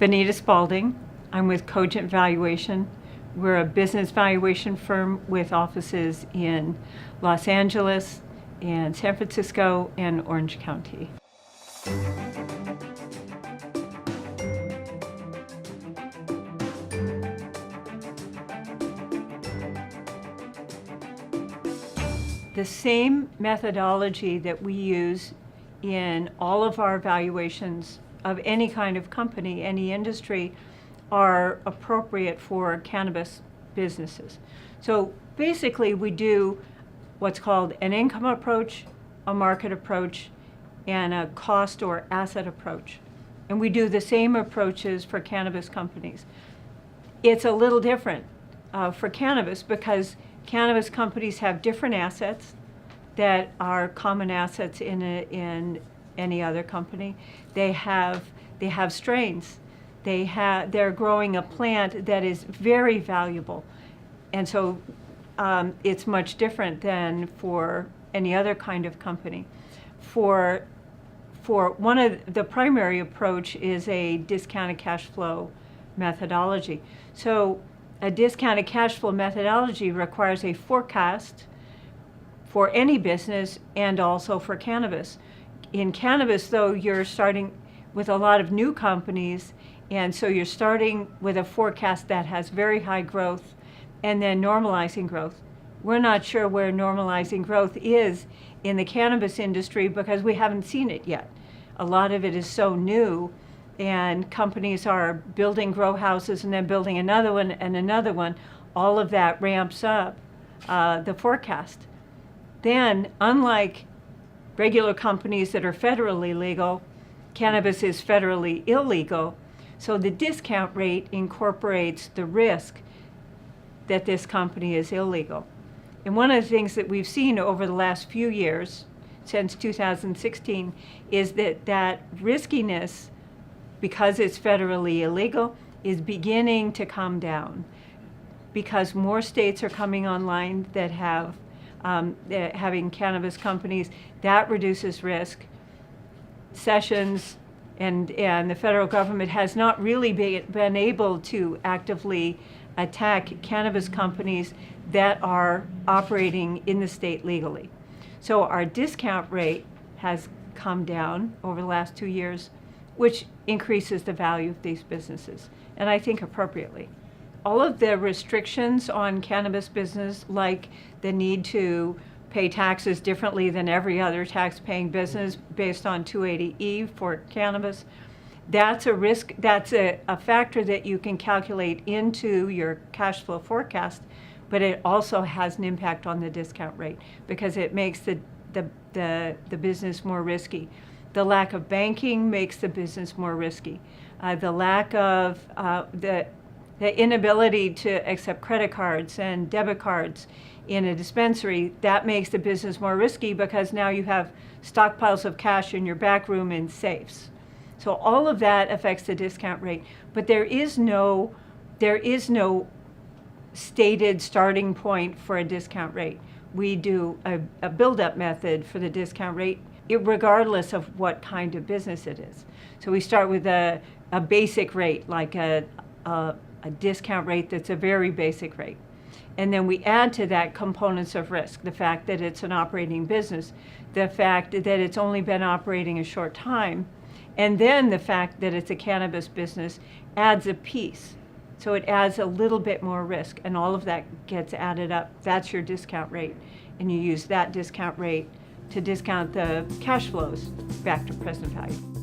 Vanita Spaulding. I'm with Cogent Valuation. We're a business valuation firm with offices in Los Angeles and San Francisco and Orange County. The same methodology that we use in all of our valuations of any kind of company, any industry, are appropriate for cannabis businesses. So basically we do what's called an income approach, a market approach, and a cost or asset approach. And we do the same approaches for cannabis companies. It's a little different for cannabis because cannabis companies have different assets that are common assets in any other company. They have strains. They're growing a plant that is very valuable, and so it's much different than for any other kind of company. For one of the primary approach is a discounted cash flow methodology. So a discounted cash flow methodology requires a forecast for any business and also for cannabis. In cannabis, though, you're starting with a lot of new companies, and so you're starting with a forecast that has very high growth and then normalizing growth. We're not sure where normalizing growth is in the cannabis industry because we haven't seen it yet. A lot of it is so new, and companies are building grow houses and then building another one and another one. All of that ramps up the forecast. Then, unlike regular companies that are federally legal, cannabis is federally illegal, so the discount rate incorporates the risk that this company is illegal. And one of the things that we've seen over the last few years, since 2016, is that riskiness, because it's federally illegal, is beginning to come down because more states are coming online that have having cannabis companies. That reduces risk. Sessions and the federal government has not really been able to actively attack cannabis companies that are operating in the state legally. So our discount rate has come down over the last 2 years, which increases the value of these businesses, and I think appropriately. All of the restrictions on cannabis business, like the need to pay taxes differently than every other tax-paying business based on 280E for cannabis, that's a risk, that's a factor that you can calculate into your cash flow forecast, but it also has an impact on the discount rate because it makes the business more risky. The lack of banking makes the business more risky. The lack of the inability to accept credit cards and debit cards in a dispensary, that makes the business more risky because now you have stockpiles of cash in your back room in safes. So all of that affects the discount rate, but there is no stated starting point for a discount rate. We do a build-up method for the discount rate regardless of what kind of business it is. So we start with a basic rate, like a discount rate that's a very basic rate. And then we add to that components of risk, the fact that it's an operating business, the fact that it's only been operating a short time, and then the fact that it's a cannabis business adds a piece. So it adds a little bit more risk, and all of that gets added up. That's your discount rate. And you use that discount rate to discount the cash flows back to present value.